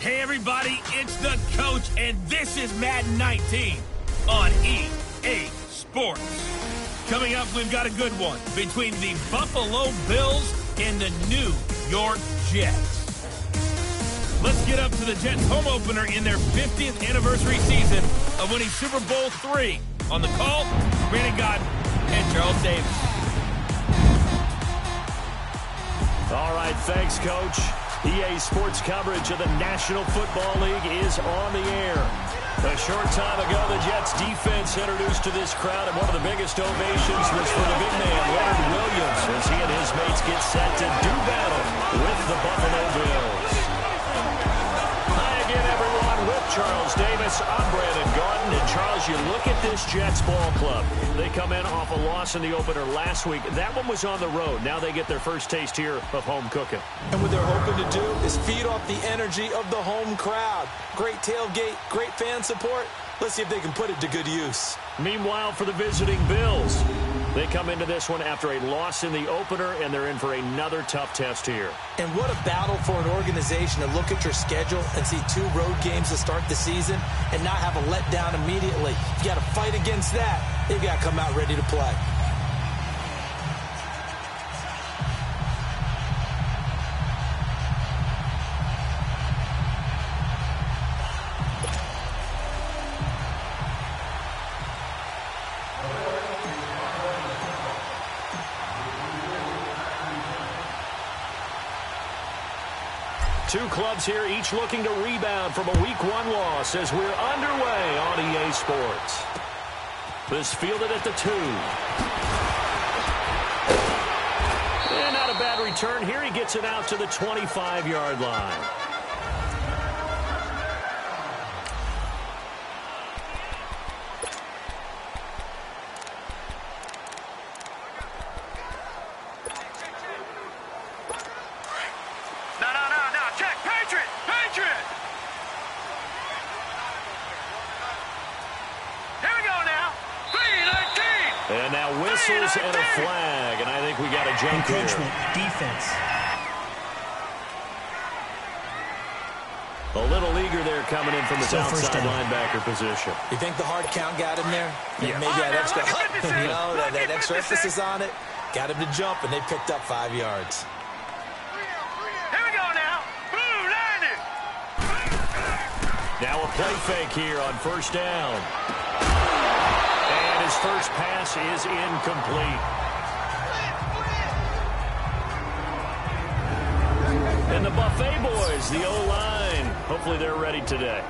Hey everybody, it's the coach, and this is Madden 19 on EA Sports. Coming up, we've got a good one between the Buffalo Bills and the New York Jets. Let's get up to the Jets' home opener in their 50th anniversary season of winning Super Bowl III. On the call, Brandon Godden and Charles Davis. All right, thanks, Coach. EA Sports coverage of the National Football League is on the air. A short time ago, the Jets defense introduced to this crowd, and one of the biggest ovations was for the big man, Leonard Williams, as he and his mates get set to do battle with the Buffalo Bills. Hi again, everyone, with Charles Davis. I'm Brandon Godden, and Charles, you look at this Jets ball club. They come in off a loss in the opener last week. That one was on the road. Now they get their first taste here of home cooking. And what they're hoping to do is feed off the energy of the home crowd. Great tailgate, great fan support. Let's see if they can put it to good use. Meanwhile, for the visiting Bills, they come into this one after a loss in the opener, and they're in for another tough test here. And what a battle for an organization to look at your schedule and see 2 road games to start the season and not have a letdown immediately. You got to fight against that. They've got to come out ready to play. Two clubs here, each looking to rebound from a Week 1 loss as we're underway on EA Sports. This fielded at the 2. And not a bad return here. He gets it out to the 25-yard line. And now whistles and a flag, and I think we got a jump here. Encroachment, defense. A little eager there coming in from the outside linebacker position. You think the hard count got him there? Yeah. Maybe that extra, that extra emphasis on it got him to jump, and they picked up 5 yards. Here we go now. Boom, landed. Now a play fake here on first down. His first pass is incomplete. And the Buffet boys, the O-line, hopefully they're ready today.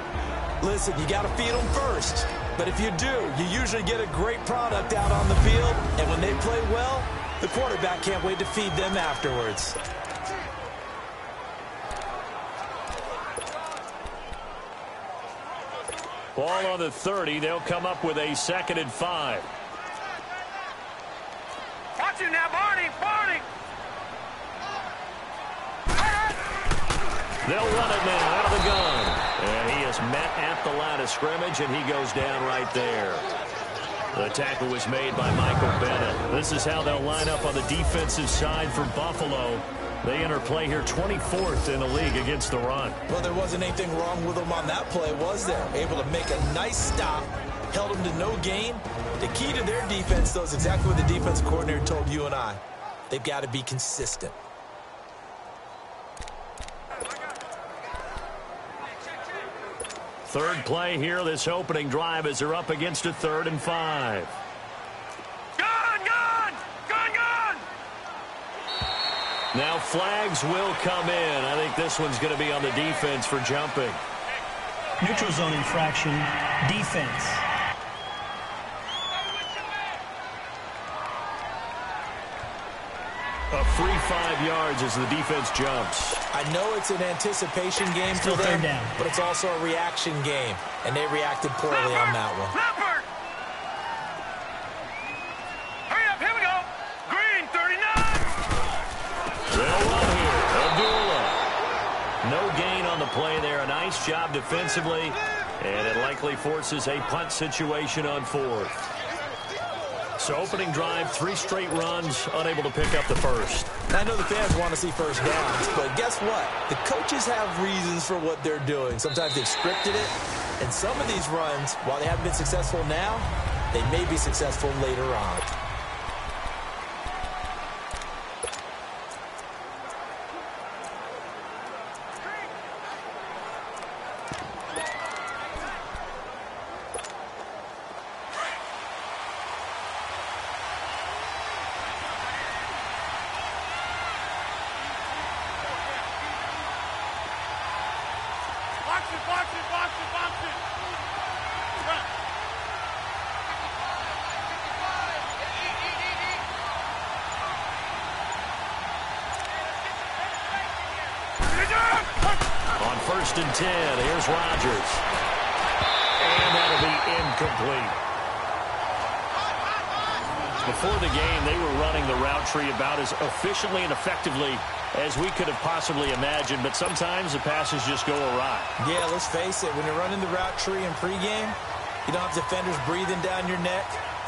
Listen, you got to feed them first. But if you do, you usually get a great product out on the field. And when they play well, the quarterback can't wait to feed them afterwards. Ball on the 30. They'll come up with a 2nd and 5. Watch you now, Barney. They'll run it now out of the gun. And he is met at the line of scrimmage, and he goes down right there. The tackle was made by Michael Bennett. This is how they'll line up on the defensive side for Buffalo. They enter play here 24th in the league against the run. Well, there wasn't anything wrong with them on that play, was there? Able to make a nice stop, held them to no gain. The key to their defense, though, is exactly what the defense coordinator told you and I. They've got to be consistent. Third play here, this opening drive, as they're up against a 3rd and 5. Now flags will come in. I think this one's going to be on the defense for jumping. Neutral zone infraction, defense. A free 5 yards as the defense jumps. I know it's an anticipation game Still for them, third down. but it's also a reaction game, and they reacted poorly on that one. Hurry up, here we go. Green, 39. They'll run here. Abdullah. No gain on the play there. A nice job defensively, and it likely forces a punt situation on 4th. So opening drive, 3 straight runs, unable to pick up the first. I know the fans want to see first downs, but guess what? The coaches have reasons for what they're doing. Sometimes they've scripted it, and some of these runs, while they haven't been successful now, they may be successful later on. On 1st and 10, here's Rodgers. And that'll be incomplete. Before the game, they were running the route tree about as efficiently and effectively as we could have possibly imagined, but sometimes the passes just go awry. Yeah, let's face it, when you're running the route tree in pregame, you don't have defenders breathing down your neck.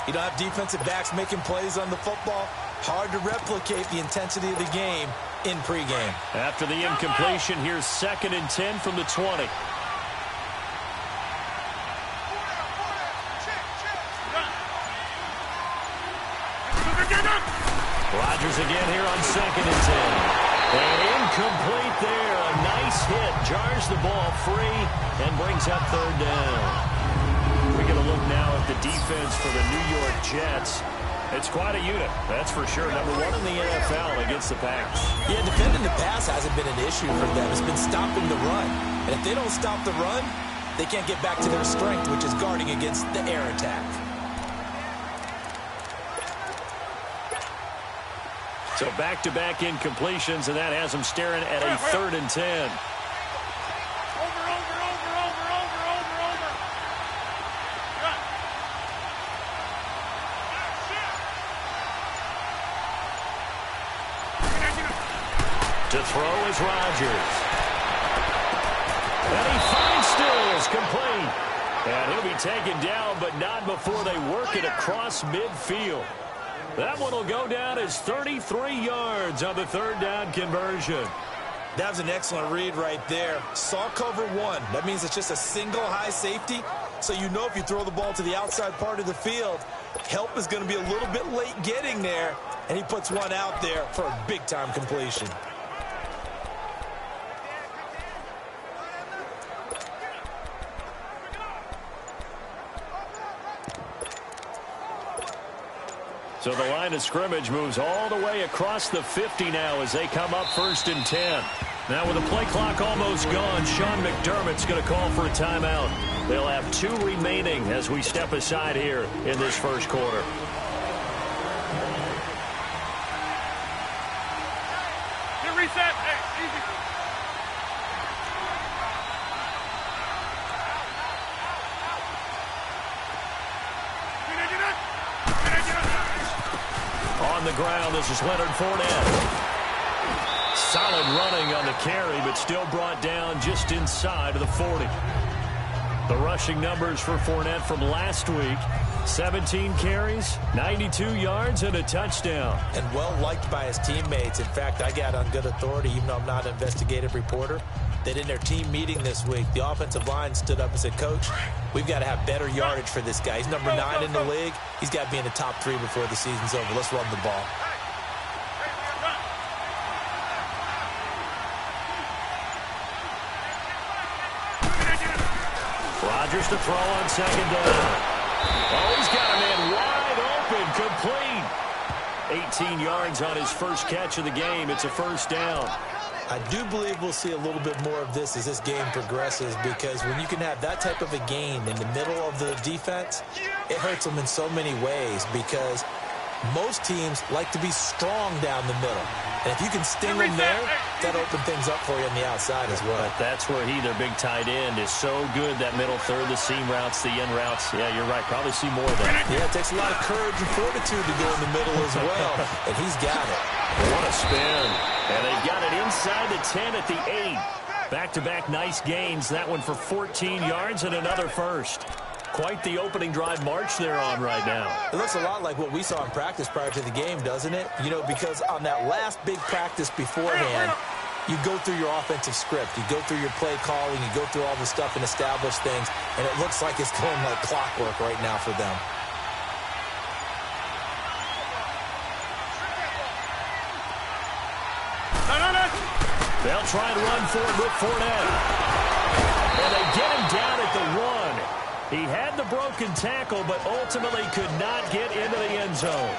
You don't have defensive backs making plays on the football. Hard to replicate the intensity of the game in pregame. After the incompletion, here's 2nd and 10 from the 20. Rodgers again here on 2nd and 10. And incomplete there. A nice hit. Jars the ball free and brings up 3rd down. We're going to look now at the defense for the New York Jets. It's quite a unit, that's for sure. Number 1 in the NFL against the pass. Yeah, defending the pass hasn't been an issue for them. It's been stopping the run. And if they don't stop the run, they can't get back to their strength, which is guarding against the air attack. So back-to-back incompletions, and that has them staring at a 3rd and 10. To throw is Rodgers. And he finds Stills, complete. And he'll be taken down, but not before they work it across midfield. That one will go down as 33 yards on the 3rd down conversion. That was an excellent read right there. Saw cover 1. That means it's just a single high safety. So you know if you throw the ball to the outside part of the field, help is going to be a little bit late getting there. And he puts one out there for a big-time completion. So the line of scrimmage moves all the way across the 50 now as they come up 1st and 10. Now with the play clock almost gone, Sean McDermott's going to call for a timeout. They'll have 2 remaining as we step aside here in this 1st quarter. Reset. Hey, easy. On the ground, this is Leonard Fournette. Solid running on the carry, but still brought down just inside of the 40. The rushing numbers for Fournette from last week: 17 carries, 92 yards, and a touchdown. And well-liked by his teammates. In fact, I got on good authority, even though I'm not an investigative reporter, that in their team meeting this week, the offensive line stood up and said, Coach, we've got to have better yardage for this guy. He's number 9 in the league. He's got to be in the top 3 before the season's over. Let's run the ball. Rodgers to throw on 2nd down. Oh, he's got a man wide open, complete. 18 yards on his first catch of the game. It's a 1st down. I do believe we'll see a little bit more of this as this game progresses, because when you can have that type of a gain in the middle of the defense, it hurts them in so many ways, because most teams like to be strong down the middle. And if you can sting them there, that'll open things up for you on the outside as well. But that's where their big tight end, is so good, that middle third, the seam routes, the in routes. Yeah, you're right. Probably see more of that. Yeah, it takes a lot of courage and fortitude to go in the middle as well. And he's got it. What a spin. And they've got it inside the 10 at the 8. Back-to-back nice gains. That one for 14 yards and another first. Quite the opening drive march they're on right now. It looks a lot like what we saw in practice prior to the game, doesn't it? You know, because on that last big practice beforehand, you go through your offensive script. You go through your play calling. You go through all the stuff and establish things. And it looks like it's going like clockwork right now for them. They'll try and run for it with Fournette. And they get him down at the 1. He had the broken tackle, but ultimately could not get into the end zone.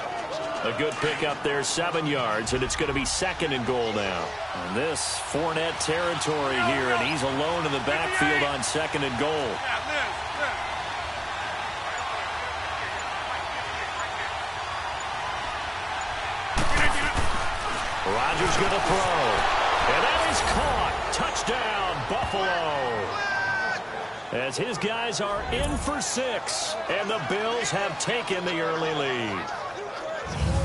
A good pickup there, 7 yards, and it's going to be 2nd and goal now. And this Fournette territory here, and he's alone in the backfield on 2nd and goal. Rodgers going to throw. And that is caught. Touchdown, Buffalo. As his guys are in for 6, and the Bills have taken the early lead.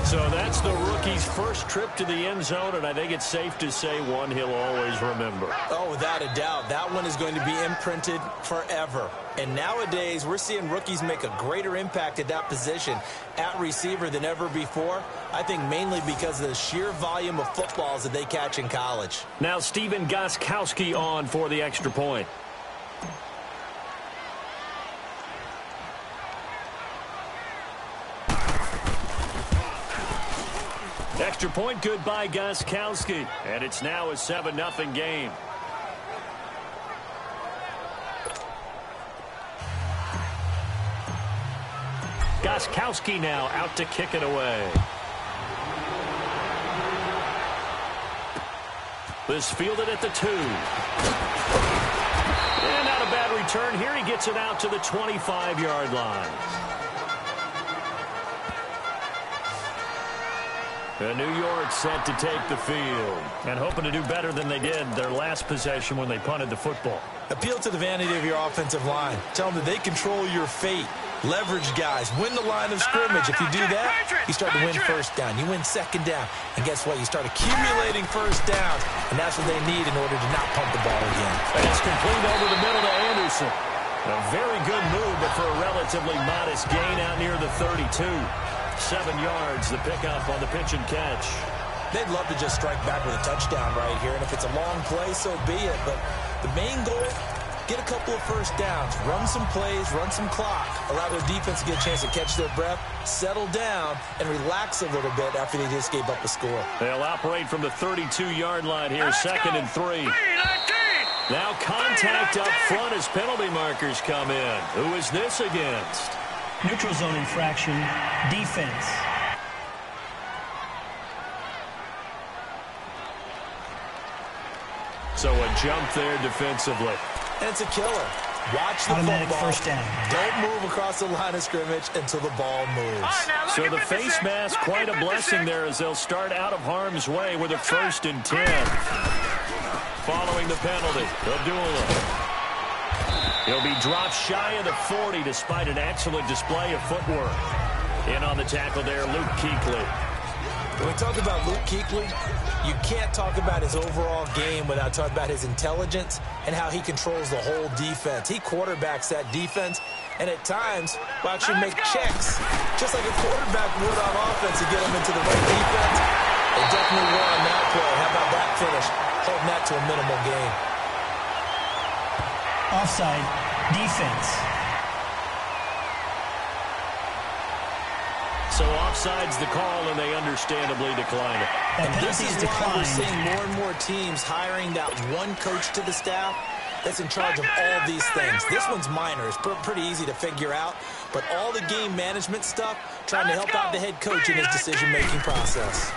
So that's the rookie's first trip to the end zone, and I think it's safe to say one he'll always remember. Oh, without a doubt. That one is going to be imprinted forever. And nowadays, we're seeing rookies make a greater impact at that position at receiver than ever before. I think mainly because of the sheer volume of footballs that they catch in college. Now Stephen Gostkowski on for the extra point. Extra point good by Gostkowski. And it's now a 7-0 game. Gostkowski now out to kick it away. This fielded at the 2. And not a bad return here. He gets it out to the 25-yard line. And New York set to take the field and hoping to do better than they did their last possession when they punted the football. Appeal to the vanity of your offensive line. Tell them that they control your fate. Leverage guys. Win the line of scrimmage. If you do that, you start to win first down. You win second down. And guess what? You start accumulating first downs. And that's what they need in order to not pump the ball again. And it's complete over the middle to Anderson. A very good move, but for a relatively modest gain out near the 32. 7 yards, the pickup on the pitch and catch. They'd love to just strike back with a touchdown right here. And if it's a long play, so be it. But the main goal, get a couple of first downs. Run some plays, run some clock. Allow their defense to get a chance to catch their breath, settle down, and relax a little bit after they just gave up a score. They'll operate from the 32-yard line here, 2nd and 3. Now contact up front as penalty markers come in. Who is this against? Neutral zone infraction, defense. So a jump there defensively. And it's a killer. Watch the Automatic football. first down. Don't move across the line of scrimmage until the ball moves. So the face mask, quite a blessing there as they'll start out of harm's way with a 1st and 10. Following the penalty, Abdullah. He'll be dropped shy of the 40 despite an excellent display of footwork. In on the tackle there, Luke Kuechly. When we talk about Luke Kuechly, you can't talk about his overall game without talking about his intelligence and how he controls the whole defense. He quarterbacks that defense, and at times will actually make checks, just like a quarterback would on offense to get him into the right defense. They definitely were on that play. How about that finish? Holding that to a minimal gain. Offside, defense. So offside's the call, and they understandably decline it. And this is why we're seeing more and more teams hiring that one coach to the staff that's in charge of all these things. This one's minor. It's pretty easy to figure out. But all the game management stuff, trying to help out the head coach in his decision-making process.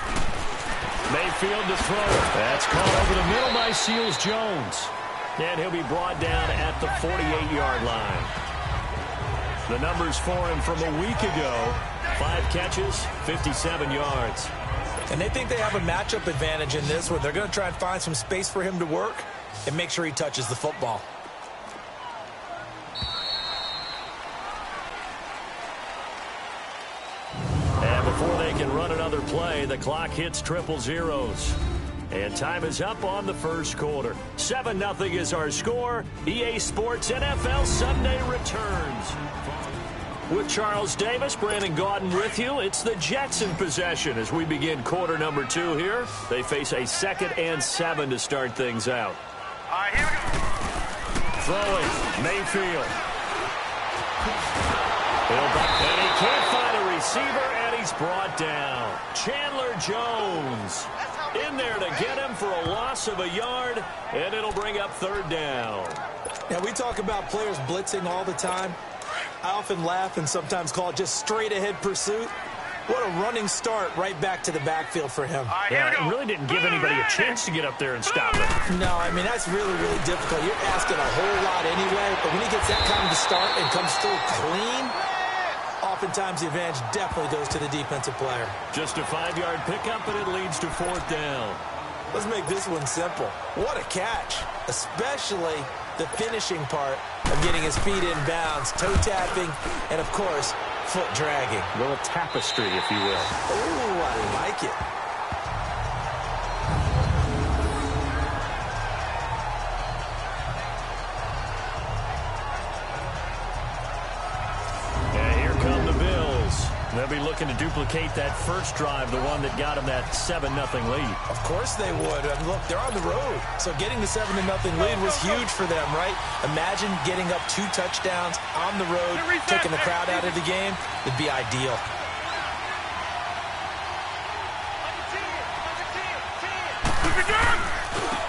Mayfield to throw. That's caught over the middle by Seals-Jones. And he'll be brought down at the 48-yard line. The numbers for him from a week ago. 5 catches, 57 yards. And they think they have a matchup advantage in this one. They're going to try and find some space for him to work and make sure he touches the football. And before they can run another play, the clock hits triple zeros. And time is up on the first quarter. 7-0 is our score. EA Sports NFL Sunday returns. With Charles Davis, Brandon Gaudin with you. It's the Jets in possession as we begin quarter number 2 here. They face a 2nd and 7 to start things out. All right, here we go. Throwing, Mayfield. And he can't find a receiver, and he's brought down. Chandler Jones in there to get him for a loss of a yard, and it'll bring up 3rd down. Now, we talk about players blitzing all the time. I often laugh and sometimes call it just straight-ahead pursuit. What a running start right back to the backfield for him. Yeah, it really didn't give anybody a chance to get up there and stop it. No, I mean, that's really, really difficult. You're asking a whole lot anyway, but when he gets that kind of start and comes through clean, oftentimes the advantage definitely goes to the defensive player. Just a 5-yard pickup, and it leads to 4th down. Let's make this one simple. What a catch, especially the finishing part of getting his feet in bounds, toe tapping, and, of course, foot dragging. A little tapestry, if you will. Ooh, I like it. And here come the Bills. They'll be looking to duplicate that first drive, the one that got them that 7-0 lead. Of course they would. I mean, look, they're on the road. So getting the 7-0 lead was huge for them, right? Imagine getting up 2 touchdowns on the road, taking the crowd out of the game. It'd be ideal.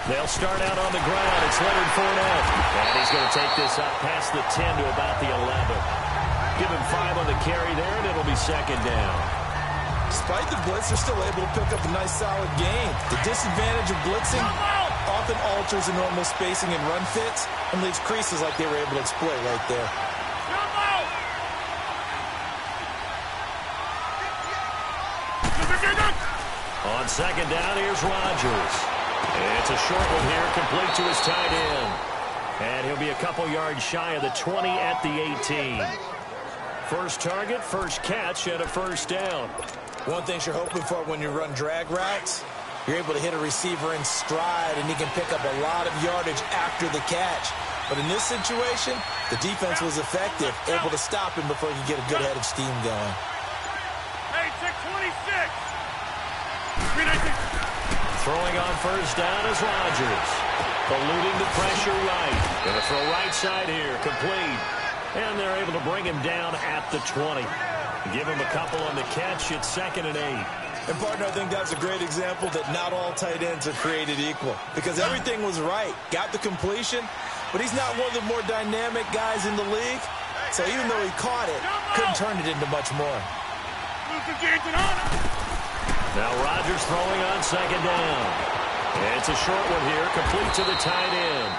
They'll start out on the ground. It's Leonard Fournette. And he's going to take this up past the 10 to about the 11. Give him 5 on the carry there, and it'll be 2nd down. Despite the blitz, they're still able to pick up a nice, solid gain. The disadvantage of blitzing often alters the normal spacing and run fits and leaves creases like they were able to exploit right there. On 2nd down, here's Rodgers. It's a short one here, complete to his tight end. And he'll be a couple yards shy of the 20 at the 18. First target, first catch, and a 1st down. One thing you're hoping for when you run drag routes, you're able to hit a receiver in stride, and he can pick up a lot of yardage after the catch. But in this situation, the defense was effective, able to stop him before he could get a good head of steam going. Hey, check 26. Throwing on 1st down is Rodgers. Eluding the pressure right. Going to throw right side here, complete. And they're able to bring him down at the 20. Give him a couple on the catch. It's 2nd and 8. And, partner, I think that's a great example that not all tight ends are created equal. Because everything was right. Got the completion, but he's not one of the more dynamic guys in the league. So even though he caught it, couldn't turn it into much more. Now Rodgers throwing on 2nd down. It's a short one here, complete to the tight end.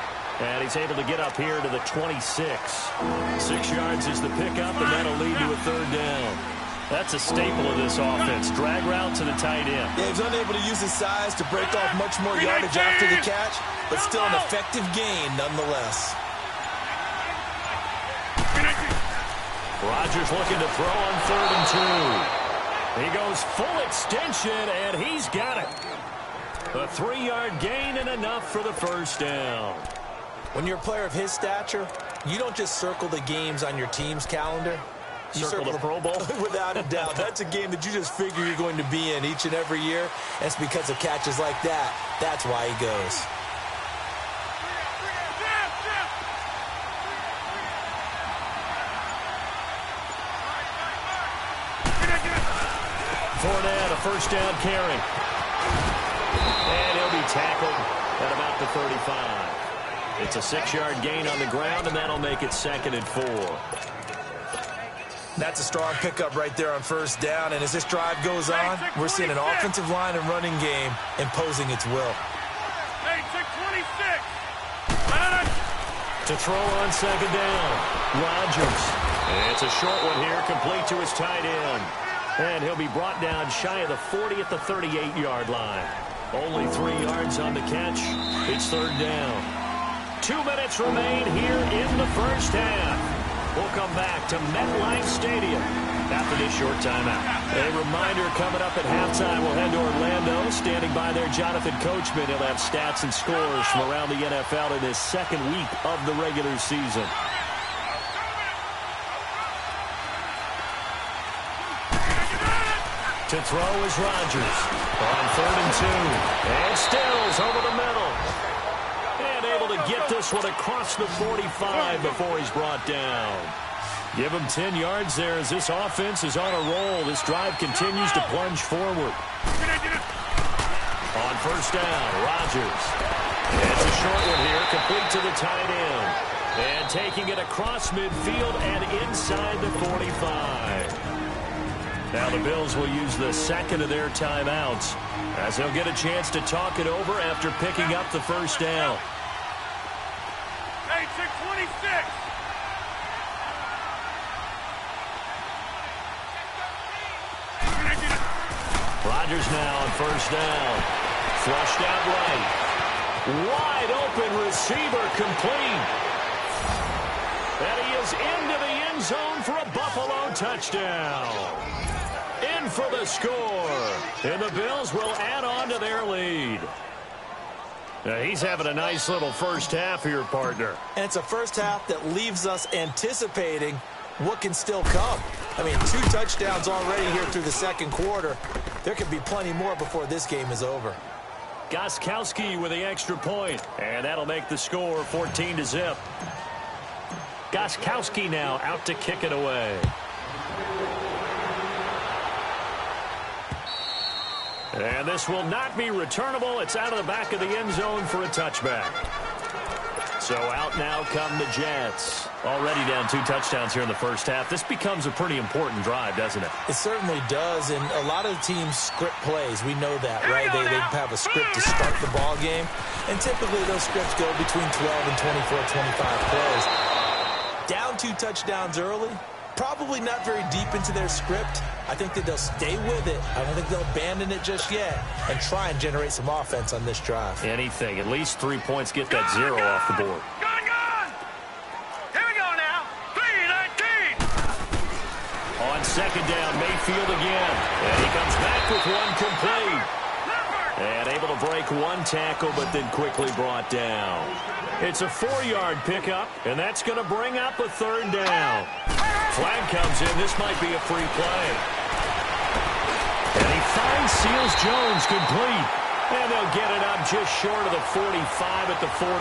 And he's able to get up here to the 26. 6 yards is the pickup, and that'll lead to a 3rd down. That's a staple of this offense. Drag route to the tight end. Yeah, he's unable to use his size to break off much more yardage after the catch, but still an effective gain nonetheless. Rodgers looking to throw on 3rd and 2. He goes full extension, and he's got it. A 3-yard gain and enough for the 1st down. When you're a player of his stature, you don't just circle the games on your team's calendar. You circle the Pro Bowl? Without a doubt. That's a game that you just figure you're going to be in each and every year. And it's because of catches like that. That's why he goes. Fournette, a 1st down carry. And he'll be tackled at about the 35. It's a 6-yard gain on the ground, and that'll make it 2nd and 4. That's a strong pickup right there on 1st down. And as this drive goes on, we're seeing an offensive line and running game imposing its will. Hey, check 26. To throw on 2nd down, Rodgers. And it's a short one here, complete to his tight end. And he'll be brought down shy of the 40 at the 38-yard line. Only 3 yards on the catch. It's 3rd down. 2 minutes remain here in the 1st half. We'll come back to MetLife Stadium after this short timeout. A reminder coming up at halftime, we'll head to Orlando. Standing by there, Jonathan Coachman. He'll have stats and scores from around the NFL in his second week of the regular season. To throw is Rodgers on 3rd and 2. And Stills over the middle. And able to get this one across the 45 before he's brought down. Give him 10 yards there as this offense is on a roll. This drive continues to plunge forward. On 1st down, Rodgers. It's a short one here, complete to the tight end. And taking it across midfield and inside the 45. Now the Bills will use the second of their timeouts as they'll get a chance to talk it over after picking up the 1st down. Hey, 626. Rodgers now on 1st down. Flushed out right. Wide open receiver complete. And he is into the end zone for a Buffalo touchdown. In for the score. And the Bills will add on to their lead. Now he's having a nice little first half here, partner. And it's a first half that leaves us anticipating what can still come. I mean, 2 touchdowns already here through the second quarter. There could be plenty more before this game is over. Gostkowski with the extra point, and that'll make the score 14-0. Gostkowski now out to kick it away. And this will not be returnable. It's out of the back of the end zone for a touchback. So out now come the Jets. Already down 2 touchdowns here in the first half. This becomes a pretty important drive, doesn't it? It certainly does, and a lot of teams script plays. We know that, right? They have a script to start the ball game, and typically those scripts go between 12 and 24, 25 plays. Down 2 touchdowns early, probably not very deep into their script. I think that they'll stay with it. I don't think they'll abandon it just yet and try and generate some offense on this drive. Anything. At least 3 points, get that 0 off the board. Gone! Here we go now. 3-19. On 2nd down, Mayfield again. And he comes back with one complete. And able to break 1 tackle, but then quickly brought down. It's a 4-yard pickup, and that's going to bring up a 3rd down. Flag comes in. This might be a free play. And he finds Seals Jones complete. And they'll get it up just short of the 45 at the 44.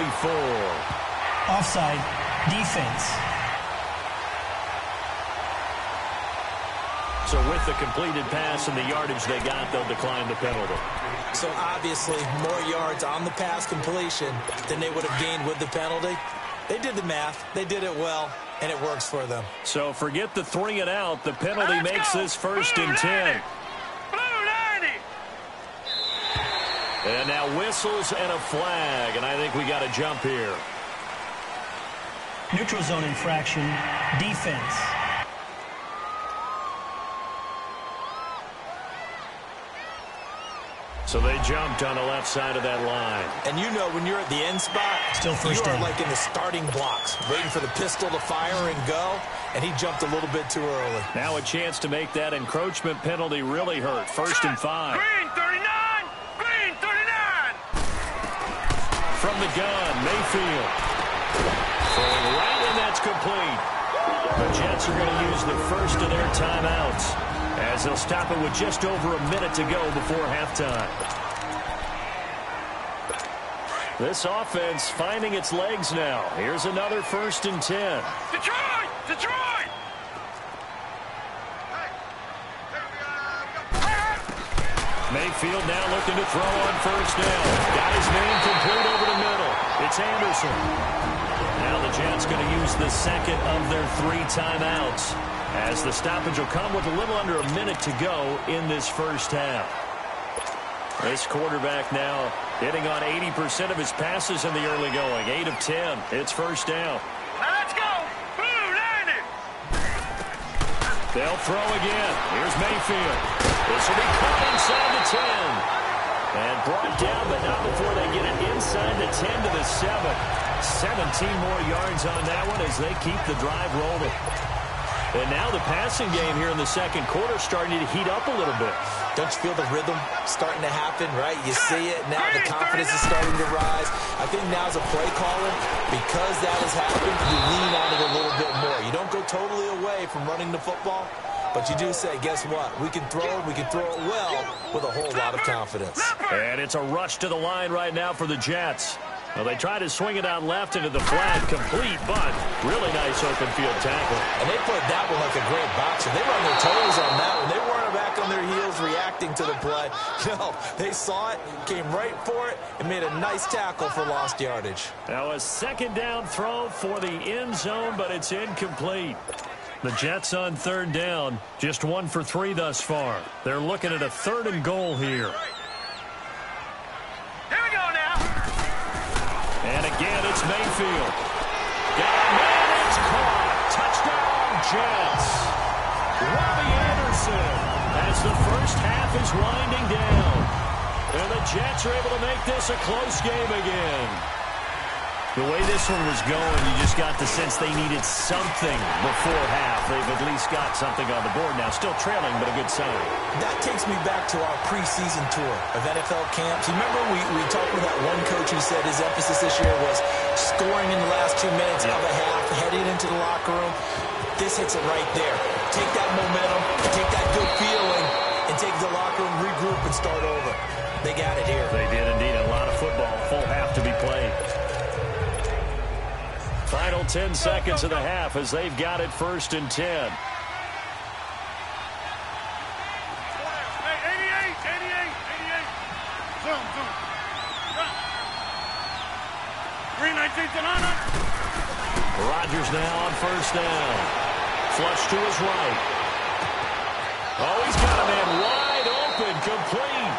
Offside. Defense. So with the completed pass and the yardage they got, they'll decline the penalty. So obviously more yards on the pass completion than they would have gained with the penalty. They did the math. They did it well, and it works for them. So forget the 3 and out. The penalty makes this 1st and 10. And now whistles and a flag, and I think we got a jump here. Neutral zone infraction. Defense. So they jumped on the left side of that line. And you know when you're at the end spot, Still first you are down. like in the starting blocks, waiting for the pistol to fire and go, and he jumped a little bit too early. Now a chance to make that encroachment penalty really hurt. 1st and 5. Green 39. Green 39. From the gun, Mayfield. Throwing right, and that's complete. The Jets are going to use the first of their timeouts as they'll stop it with just over a minute to go before halftime. This offense finding its legs now. Here's another 1st and 10. Detroit! Detroit! Mayfield now looking to throw on 1st down. Got his man complete over the middle. It's Anderson. Now the Jets going to use the second of their 3 timeouts as the stoppage will come with a little under a minute to go in this first half. This quarterback now hitting on 80% of his passes in the early going. 8 of 10. It's 1st down. Now let's go! Blue 90! They'll throw again. Here's Mayfield. This will be caught inside the 10. And brought down, but not before they get it inside the 10 to the 7. 17 more yards on that one as they keep the drive rolling. And now the passing game here in the second quarter starting to heat up a little bit. Don't you feel the rhythm starting to happen, right? You see it. Now the confidence is starting to rise. I think now as a play caller, because that has happened, you lean on it a little bit more. You don't go totally away from running the football, but you do say, guess what? We can throw it well with a whole lot of confidence. And it's a rush to the line right now for the Jets. Well, they try to swing it out left into the flat, complete, but really nice open field tackle. And they played that one like a great boxer. They run their toes on that one. They weren't back on their heels reacting to the play. No, they saw it, came right for it, and made a nice tackle for lost yardage. Now a second down throw for the end zone, but it's incomplete. The Jets on third down, just 1 for 3 thus far. They're looking at a 3rd and goal here. Here we go now. And again, it's Mayfield. Got a man, it's caught. Touchdown, Jets. Robbie Anderson as the first half is winding down. And the Jets are able to make this a close game again. The way this one was going, you just got the sense they needed something before half. They've at least got something on the board now. Still trailing, but a good sign. That takes me back to our preseason tour of NFL camps. You remember we talked with that one coach who said his emphasis this year was scoring in the last 2 minutes of a half, heading into the locker room. This hits it right there. Take that momentum, take that good feeling, and take the locker room, regroup, and start over. They got it here. They did indeed. A lot of football, full half to be played. Final 10 seconds of the half as they've got it 1st and 10. Hey, 88. Zoom. Green 19th and on it. Rodgers now on 1st down. Flush to his right. Oh, he's got a man wide open, complete.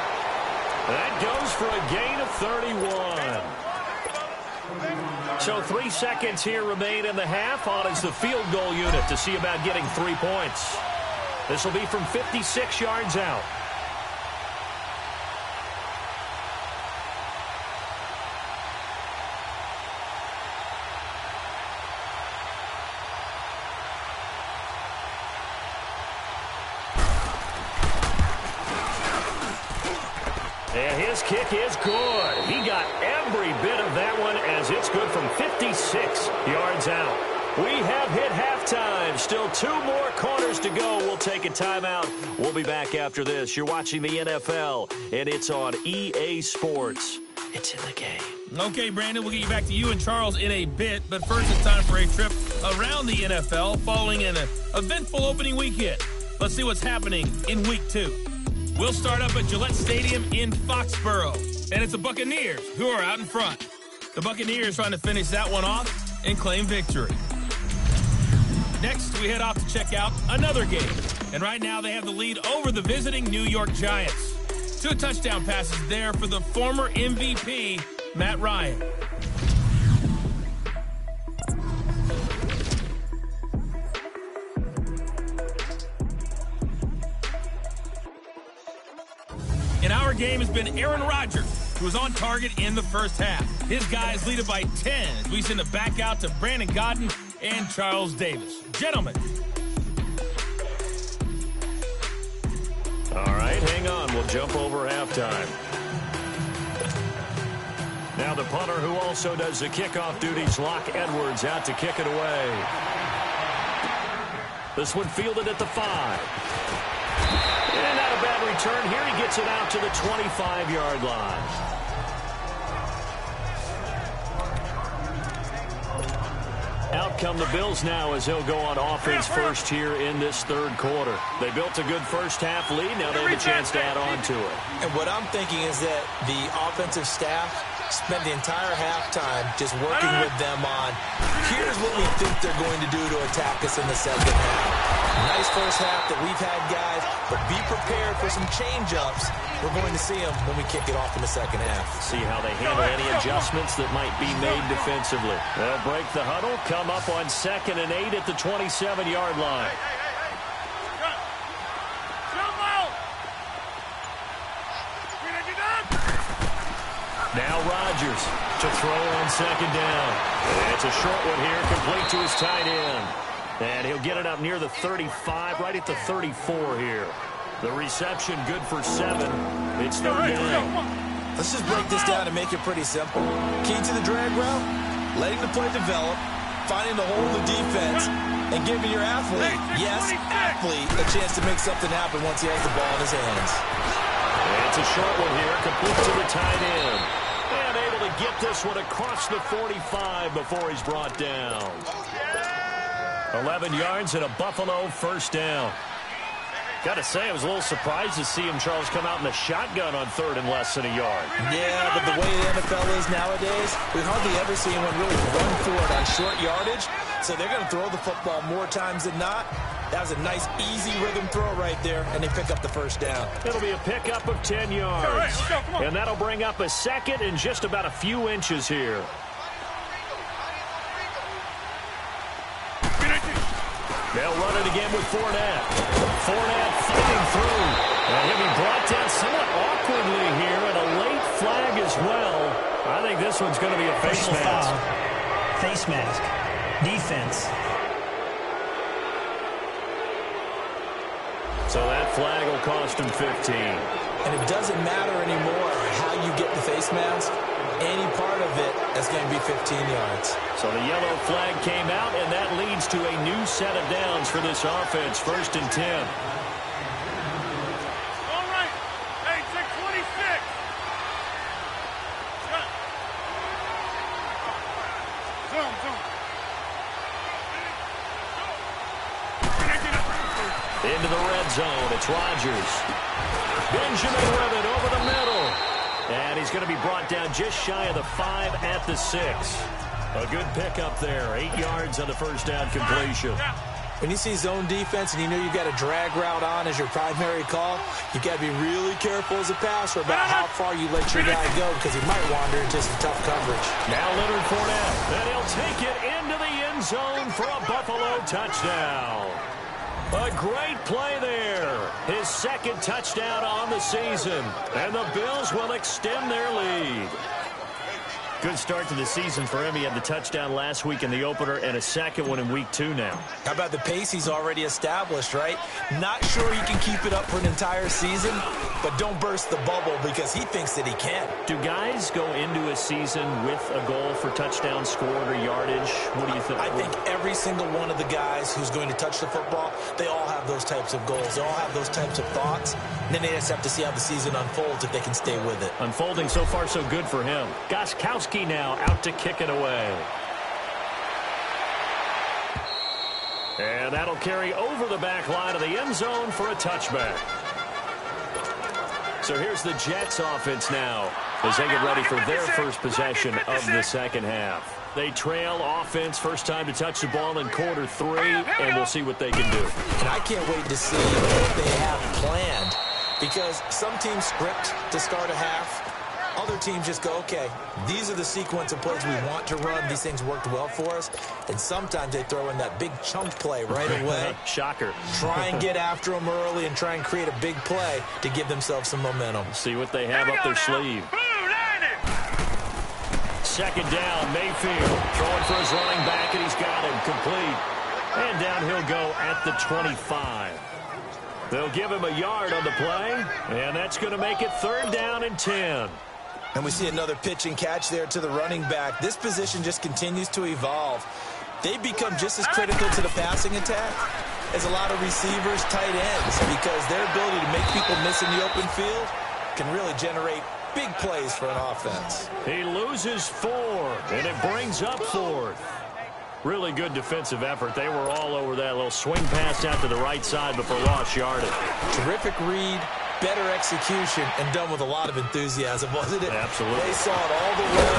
That goes for a gain of 31. So 3 seconds here remain in the half. On is the field goal unit to see about getting 3 points. This will be from 56 yards out. And his kick is good. He got every bit of that one as it's good from 56 yards out. We have hit halftime. Still 2 more quarters to go. We'll take a timeout. We'll be back after this. You're watching the NFL, and it's on EA Sports. It's in the game. Okay, Brandon, we'll get you back to you and Charles in a bit. But first, it's time for a trip around the NFL following an eventful opening weekend. Let's see what's happening in Week 2. We'll start up at Gillette Stadium in Foxborough. And it's the Buccaneers who are out in front. The Buccaneers trying to finish that one off and claim victory. Next, we head off to check out another game. And right now, they have the lead over the visiting New York Giants. 2 touchdown passes there for the former MVP, Matt Ryan. In our game has been Aaron Rodgers, who was on target in the first half. His guys lead it by 10 as we send it back out to Brandon Godden and Charles Davis. Gentlemen. All right, hang on. We'll jump over halftime. Now the punter who also does the kickoff duties, Locke Edwards, out to kick it away. This one fielded at the 5. And not a bad return here. He gets it out to the 25-yard line. Out come the Bills now as they'll go on offense first here in this 3rd quarter. They built a good first half lead. Now they have a chance to add on to it. And what I'm thinking is that the offensive staff spent the entire halftime just working with them on, here's what we think they're going to do to attack us in the second half. Nice first half that we've had, guys, but be prepared for some change-ups. We're going to see them when we kick it off in the second half. See how they handle any adjustments that might be made defensively. They'll break the huddle, come up on 2nd and 8 at the 27-yard line. Now Rodgers to throw on second down. It's a short one here, complete to his tight end. And he'll get it up near the 35, right at the 34 here. The reception good for 7. It's third down. Let's just break this down and make it pretty simple. Key to the drag route, letting the play develop, finding the hole in the defense, and giving your athlete, yes, athlete, a chance to make something happen once he has the ball in his hands. It's a short one here, complete to the tight end. And able to get this one across the 45 before he's brought down. 11 yards and a Buffalo first down. Got to say, I was a little surprised to see him, Charles, come out in the shotgun on third and less than a yard. Yeah, but the way the NFL is nowadays, we hardly ever see anyone really run for it on short yardage. So they're going to throw the football more times than not. That was a nice, easy rhythm throw right there, and they pick up the first down. It'll be a pickup of 10 yards. And that'll bring up a second and just about a few inches here. They'll run it again with Fournette. Fournette fighting through. And he'll be brought down somewhat awkwardly here, and a late flag as well. I think this one's going to be a face mask. Foul. Face mask. Defense. So that flag will cost him 15. And it doesn't matter anymore how you get the face mask. Any part of it is going to be 15 yards. So the yellow flag came out, and that leads to a new set of downs for this offense. 1st and 10. All right. Hey, 626. Into the red zone. It's Rodgers. Benjamin with it over the middle. And he's going to be brought down just shy of the 5 at the 6. A good pickup there. 8 yards on the first down completion. When you see zone defense and you know you've got a drag route on as your primary call, you've got to be really careful as a passer about how far you let your guy go because he might wander into some tough coverage. Now Leonard Fournette, and he'll take it into the end zone for a Buffalo touchdown. A great play there. His 2nd touchdown on the season. And the Bills will extend their lead. Good start to the season for him. He had the touchdown last week in the opener and a 2nd one in week 2 now. How about the pace he's already established, right? Not sure he can keep it up for an entire season, but don't burst the bubble because he thinks that he can. Do guys go into a season with a goal for touchdown scored or yardage? What do you think? I think every single one of the guys who's going to touch the football, they all have those types of goals. They all have those types of thoughts. And then they just have to see how the season unfolds if they can stay with it. Unfolding so far so good for him. Gostkowski now out to kick it away. And that'll carry over the back line of the end zone for a touchback. So here's the Jets offense now as they get ready for their first possession of the second half. They trail offense, first time to touch the ball in quarter 3, and we'll see what they can do. And I can't wait to see what they have planned because some teams script to start a half. Other teams just go, okay, these are the sequence of plays we want to run. These things worked well for us. And sometimes they throw in that big chunk play right away. Shocker. Try and get after them early and try and create a big play to give themselves some momentum. See what they have up their sleeve. 2nd down, Mayfield throwing for his running back, and he's got him complete. And down he'll go at the 25. They'll give him a yard on the play, and that's going to make it 3rd down and 10. And we see another pitch and catch there to the running back. This position just continues to evolve. They become just as critical to the passing attack as a lot of receivers, tight ends, because their ability to make people miss in the open field can really generate big plays for an offense. He loses 4, and it brings up 4th. Really good defensive effort. They were all over that little swing pass out to the right side before lost yardage. Terrific read, better execution, and done with a lot of enthusiasm, wasn't it? Absolutely. They saw it all the way,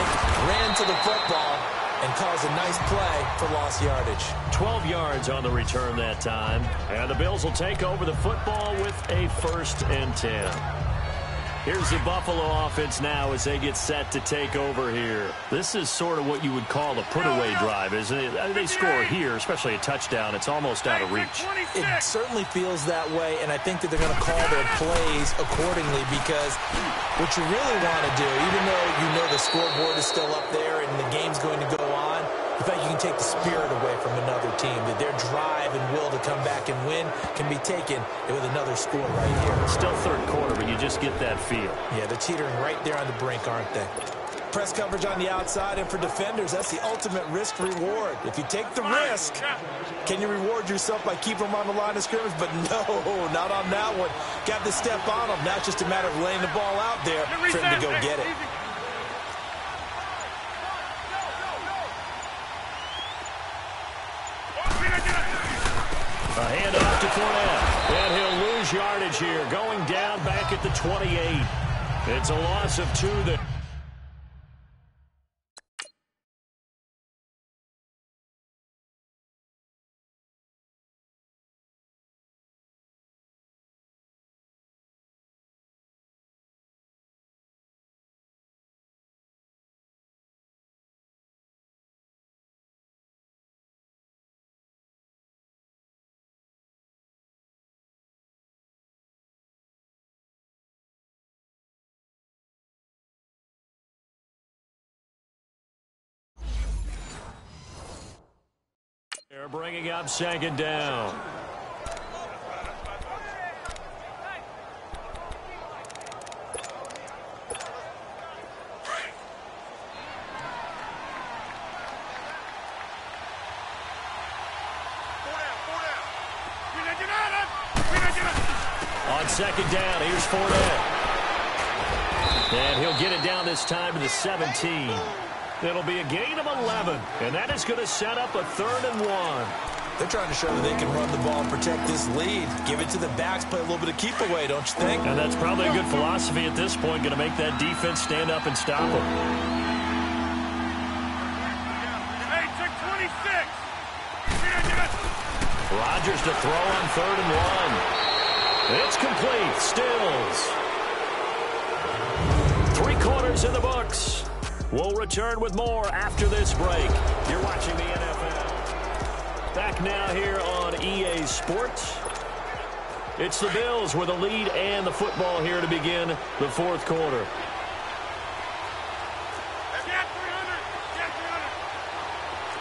ran to the football, and caused a nice play for lost yardage. 12 yards on the return that time. And the Bills will take over the football with a 1st and 10. Here's the Buffalo offense now as they get set to take over here. This is sort of what you would call a put-away drive, isn't it? They score here, especially a touchdown. It's almost out of reach. It certainly feels that way, and I think that they're going to call their plays accordingly because what you really want to do, even though you know the scoreboard is still up there and the game's going to go on, in fact, you can take the spirit away from another team, that their drive and will to come back and win can be taken with another score right here. Still third quarter, but you just get that feel. Yeah, they're teetering right there on the brink, aren't they? Press coverage on the outside, and for defenders, that's the ultimate risk-reward. If you take the risk, can you reward yourself by keeping them on the line of scrimmage? But no, not on that one. Got the step on them. Now it's just a matter of laying the ball out there for him to go get it. A handoff to Fournette, and he'll lose yardage here, going down back at the 28. It's a loss of 2 there. They're bringing up second down. On second down, here's Fournette. And he'll get it down this time to the 17. It'll be a gain of 11, and that is going to set up a 3rd and 1. They're trying to show that they can run the ball and protect this lead. Give it to the backs, play a little bit of keep away, don't you think? And that's probably a good philosophy at this point, going to make that defense stand up and stop them. Hey, check 26. Rodgers to throw on 3rd and 1. It's complete. Stills. 3 quarters in the books. We'll return with more after this break. You're watching the NFL. Back now here on EA Sports. It's the Bills with a lead and the football here to begin the 4th quarter.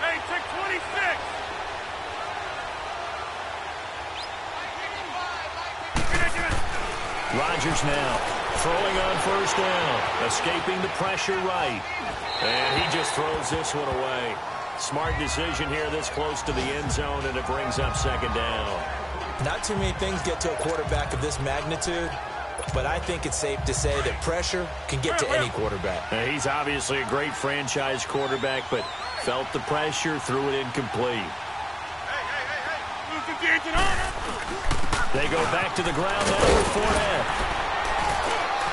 Hey, check 26. Rodgers now throwing on 1st down, escaping the pressure right. And he just throws this one away. Smart decision here this close to the end zone, and it brings up 2nd down. Not too many things get to a quarterback of this magnitude, but I think it's safe to say that pressure can get to any quarterback. Now, he's obviously a great franchise quarterback, but felt the pressure, threw it incomplete. They go back to the ground now with Fournette.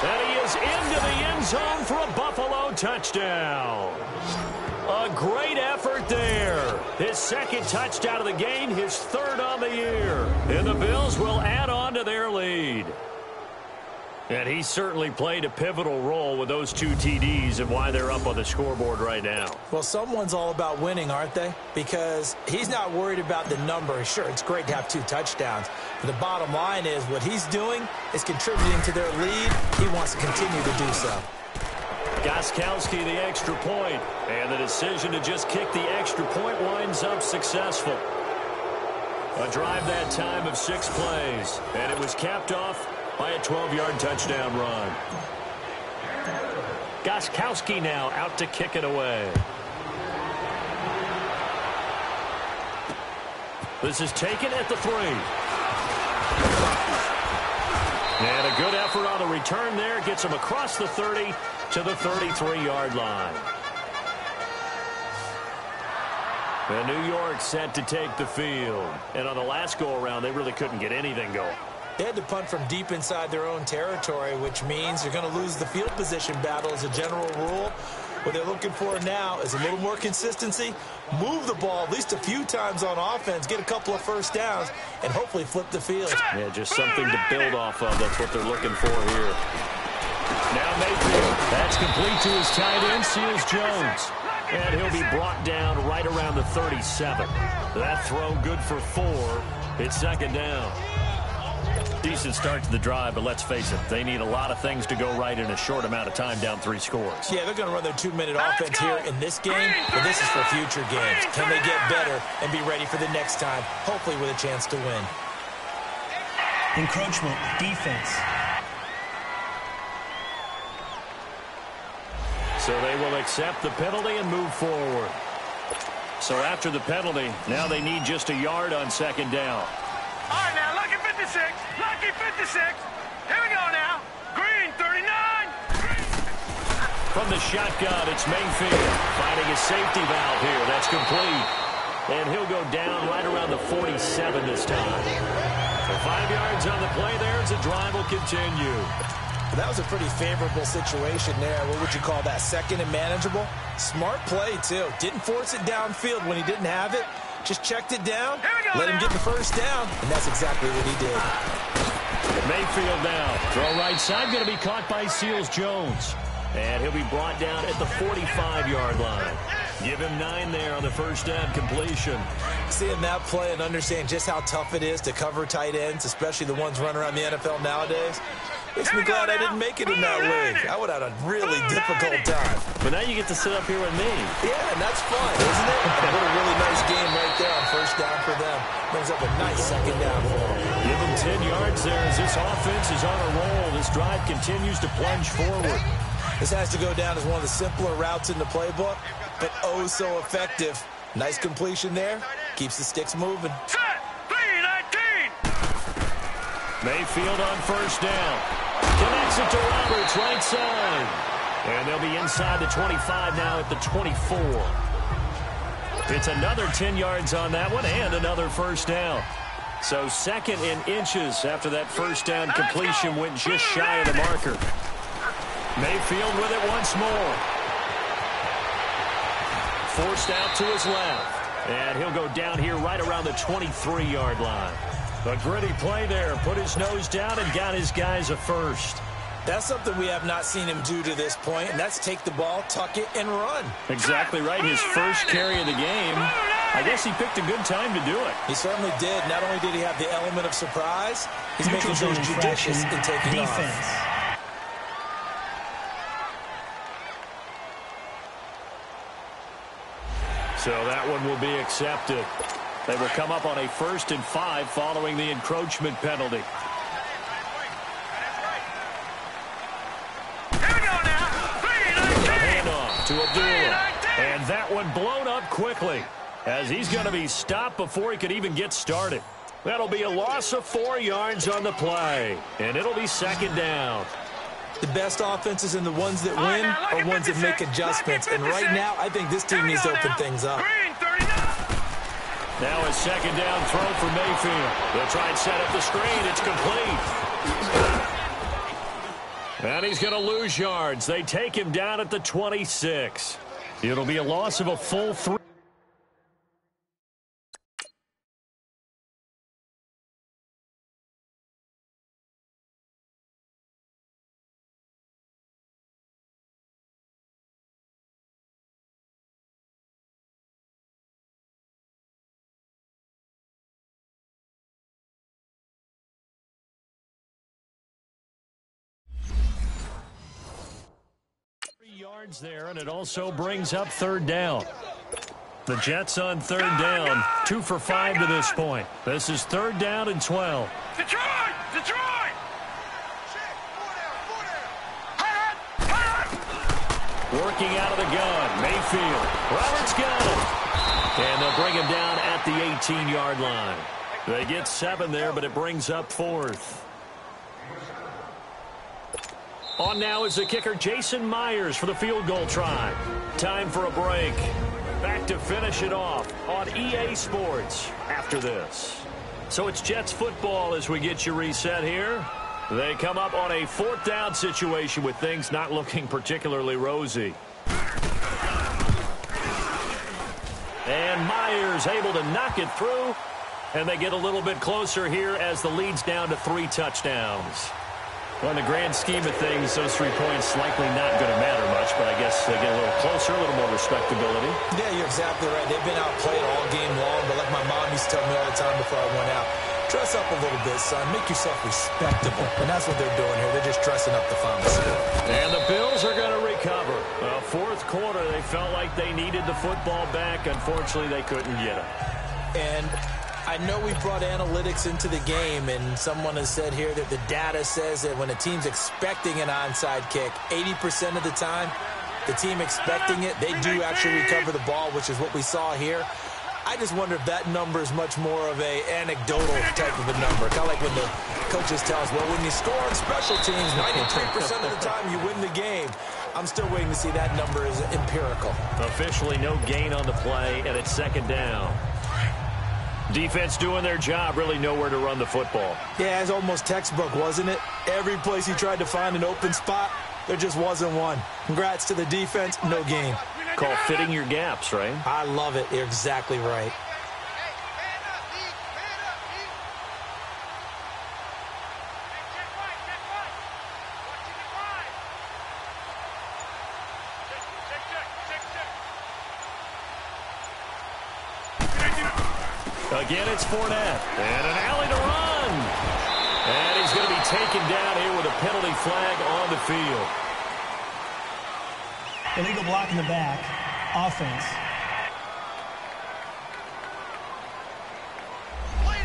And he is into the end zone for a Buffalo touchdown. A great effort there. His 2nd touchdown of the game, his 3rd on the year. And the Bills will add on to their lead. And he certainly played a pivotal role with those 2 TDs and why they're up on the scoreboard right now. Well, someone's all about winning, aren't they? Because he's not worried about the number. Sure, it's great to have 2 touchdowns. But the bottom line is what he's doing is contributing to their lead. He wants to continue to do so. Gostkowski the extra point. And the decision to just kick the extra point winds up successful. A drive that time of 6 plays. And it was capped off by a 12-yard touchdown run. Gostkowski now out to kick it away. This is taken at the 3. And a good effort on the return there. Gets him across the 30 to the 33-yard line. And New York set to take the field. And on the last go-around, they really couldn't get anything going. They had to punt from deep inside their own territory, which means you're going to lose the field position battle as a general rule. What they're looking for now is a little more consistency, move the ball at least a few times on offense, get a couple of 1st downs, and hopefully flip the field. Yeah, just something to build off of. That's what they're looking for here. Now Mayfield. That's complete to his tight end, Seals Jones. And he'll be brought down right around the 37. That throw good for 4. It's second down. Decent start to the drive, but let's face it, they need a lot of things to go right in a short amount of time, down 3 scores. Yeah, they're going to run their 2-minute offense here in this game, but this is for future games. Can they get better and be ready for the next time, hopefully with a chance to win? Encroachment, defense. So they will accept the penalty and move forward. So after the penalty, now they need just a yard on second down. All right, now, lucky 56. Lucky 56. Here we go now. Green, 39. From the shotgun, it's Mayfield finding a safety valve here. That's complete. And he'll go down right around the 47 this time. For 5 yards on the play there as the drive will continue. That was a pretty favorable situation there. What would you call that? Second and manageable? Smart play, too. Didn't force it downfield when he didn't have it. Just checked it down, let him get the first down, and that's exactly what he did. Mayfield now. Throw right side, going to be caught by Seals Jones. And he'll be brought down at the 45-yard line. Give him 9 there on the first down completion. Seeing that play and understand just how tough it is to cover tight ends, especially the ones running around the NFL nowadays, makes me glad I didn't make it in that league. I would have had a really difficult time. But now you get to sit up here with me. Yeah, and that's fun, isn't it? What a really nice game right there on first down for them. Brings up a nice second down for them. Give them 10 yards there as this offense is on a roll. This drive continues to plunge forward. This has to go down as one of the simpler routes in the playbook, but oh so effective. Nice completion there. Keeps the sticks moving. Set. 3-19. Mayfield on first down. Connects it to Roberts, right side. And they'll be inside the 25 now at the 24. It's another 10 yards on that one and another first down. So second in inches after that first down completion went just shy of the marker. Mayfield with it once more. Forced out to his left. And he'll go down here right around the 23-yard line. A gritty play there. Put his nose down and got his guys a first. That's something we have not seen him do to this point, and that's take the ball, tuck it, and run. Exactly right. His first carry of the game. I guess he picked a good time to do it. He certainly did. Not only did he have the element of surprise, he's making sure he's judicious in taking defense. off. So that one will be accepted. They will come up on a 1st and 5 following the encroachment penalty. Handoff to Abdullah. And that one blown up quickly as he's going to be stopped before he could even get started. That'll be a loss of 4 yards on the play. And it'll be second down. The best offenses and the ones that win are ones that make adjustments. And right now, I think this team needs to open things up. Now a second down throw for Mayfield. They'll try and set up the screen. It's complete. And he's going to lose yards. They take him down at the 26. It'll be a loss of a full 3. Yards there, and it also brings up third down. The Jets on third down, 2 for 5 to this point. This is third down and 12. Detroit! Detroit! Working out of the gun, Mayfield. Roberts got him. And they'll bring him down at the 18-yard line. They get 7 there, but it brings up 4th. On now is the kicker, Jason Myers, for the field goal try. Time for a break. Back to finish it off on EA Sports after this. So it's Jets football as we get you reset here. They come up on a 4th down situation with things not looking particularly rosy. And Myers able to knock it through. And they get a little bit closer here as the lead's down to 3 touchdowns. Well, in the grand scheme of things, those 3 points likely not going to matter much, but I guess they get a little closer, a little more respectability. Yeah, you're exactly right. They've been outplayed all game long, but like my mom used to tell me all the time before I went out, dress up a little bit, son. Make yourself respectable. And that's what they're doing here. They're just dressing up the final score. And the Bills are going to recover. Fourth quarter, they felt like they needed the football back. Unfortunately, they couldn't get it. And I know we brought analytics into the game, and someone has said here that the data says that when a team's expecting an onside kick, 80% of the time, the team expecting it, they do actually recover the ball, which is what we saw here. I just wonder if that number is much more of a anecdotal type of a number. Kind of like when the coaches tell us, well, when you score on special teams, 93% of the time you win the game. I'm still waiting to see that number is empirical. Officially no gain on the play, and it's second down. Defense doing their job, really nowhere to run the football. Yeah, it's almost textbook, wasn't it? Every place he tried to find an open spot, there just wasn't one. Congrats to the defense, no gain. Call fitting your gaps, right? I love it. You're exactly right. Again, it's Fournette. And an alley to run. And he's going to be taken down here with a penalty flag on the field. Illegal block in the back. Offense.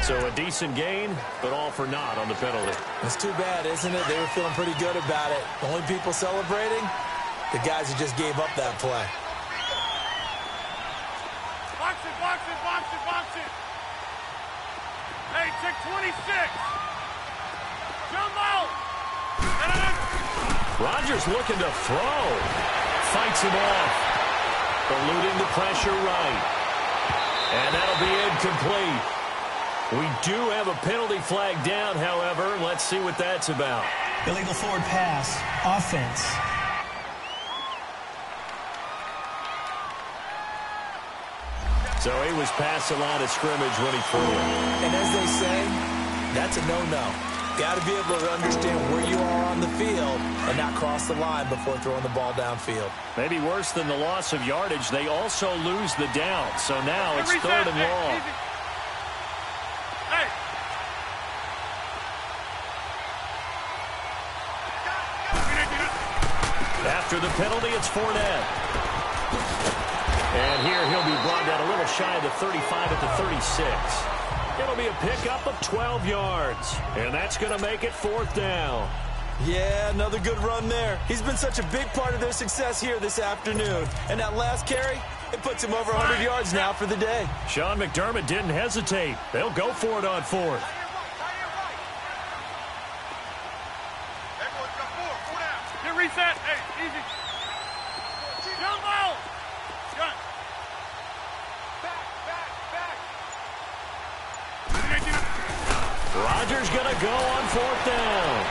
So a decent gain, but all for naught on the penalty. It's too bad, isn't it? They were feeling pretty good about it. The only people celebrating, the guys who just gave up that play. Box it, box it, box it, box it. Hey, check 26. Jump out. Rodgers looking to throw. Fights him off. Eluding the pressure right. And that'll be incomplete. We do have a penalty flag down, however. Let's see what that's about. Illegal forward pass. Offense. So he was past the line of scrimmage when he threw it. And as they say, that's a no-no. Got to be able to understand where you are on the field and not cross the line before throwing the ball downfield. Maybe worse than the loss of yardage, they also lose the down. So now it's third and long. Hey. After the penalty, it's Fournette. And here he'll be brought down a little shy of the 35 at the 36. It'll be a pickup of 12 yards. And that's going to make it fourth down. Yeah, another good run there. He's been such a big part of their success here this afternoon. And that last carry, it puts him over 100 yards now for the day. Sean McDermott didn't hesitate. They'll go for it on fourth. Get reset. Hey, easy. Jump out. Gun. Rodgers going to go on fourth down.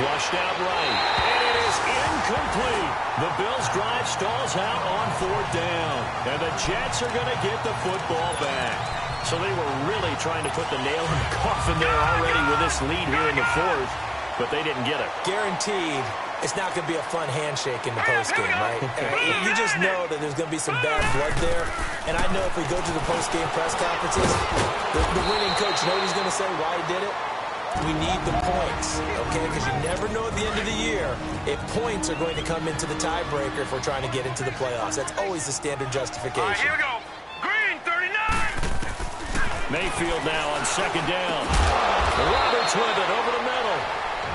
Flushed out right. And it is incomplete. The Bills' drive stalls out on fourth down. And the Jets are going to get the football back. So they were really trying to put the nail in the coffin there already with this lead here in the fourth. But they didn't get it. Guaranteed, it's not going to be a fun handshake in the postgame, right? You just know that there's going to be some bad blood there. And I know if we go to the postgame press conferences, the winning coach, you know what he's going to say, why he did it? We need the points, okay? Because you never know at the end of the year if points are going to come into the tiebreaker if we're trying to get into the playoffs. That's always the standard justification. All right, here we go. Green, 39. Mayfield now on second down. Roberts with it over the middle.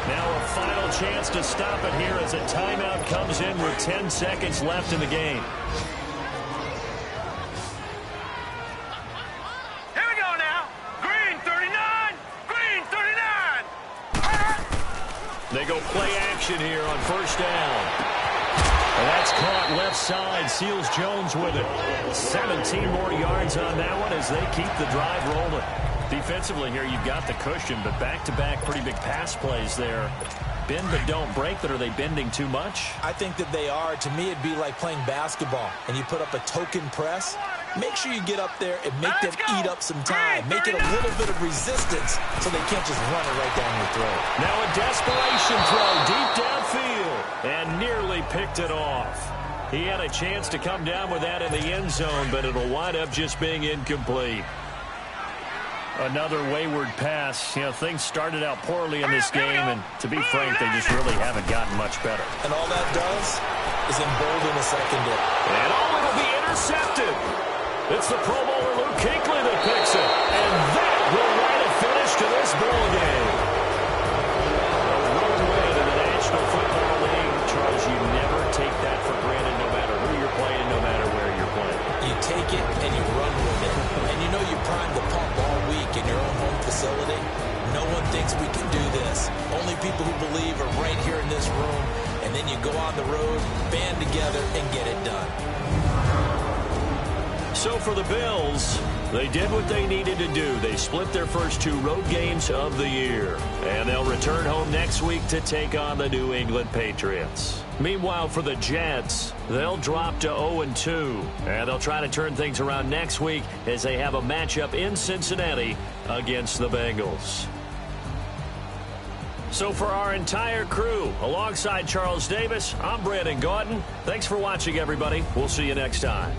Now a final chance to stop it here as a timeout comes in with 10 seconds left in the game. Here we go now. Green, 39. Green, 39. They go play action here on first down. And that's caught left side. Seals Jones with it. 17 more yards on that one as they keep the drive rolling. Defensively here, you've got the cushion, but back-to-back pretty big pass plays there. Bend but don't break, but are they bending too much? I think that they are. To me, it'd be like playing basketball, and you put up a token press. make sure you get up there and make them eat up some time. Make it a little bit of resistance so they can't just run it right down your throat. Now a desperation throw deep downfield and nearly picked it off. He had a chance to come down with that in the end zone, but it'll wind up just being incomplete. Another wayward pass. You know, things started out poorly in this game, and to be frank, they just really haven't gotten much better. And all that does is embolden the secondary. And it'll be intercepted. It's the Pro Bowler Luke Kuechly that picks it. And that will write a finish to this ball game. A road win in the National Football League. Charles, you never take that for granted no matter who you're playing, no matter where you're playing. You take it and you run with it. And you know you primed the pump all week in your own home facility. No one thinks we can do this. Only people who believe are right here in this room. And then you go on the road, band together, and get it done. So for the Bills, they did what they needed to do. They split their first 2 road games of the year. And they'll return home next week to take on the New England Patriots. Meanwhile, for the Jets, they'll drop to 0-2. And they'll try to turn things around next week as they have a matchup in Cincinnati against the Bengals. So for our entire crew, alongside Charles Davis, I'm Brandon Gaudin. Thanks for watching, everybody. We'll see you next time.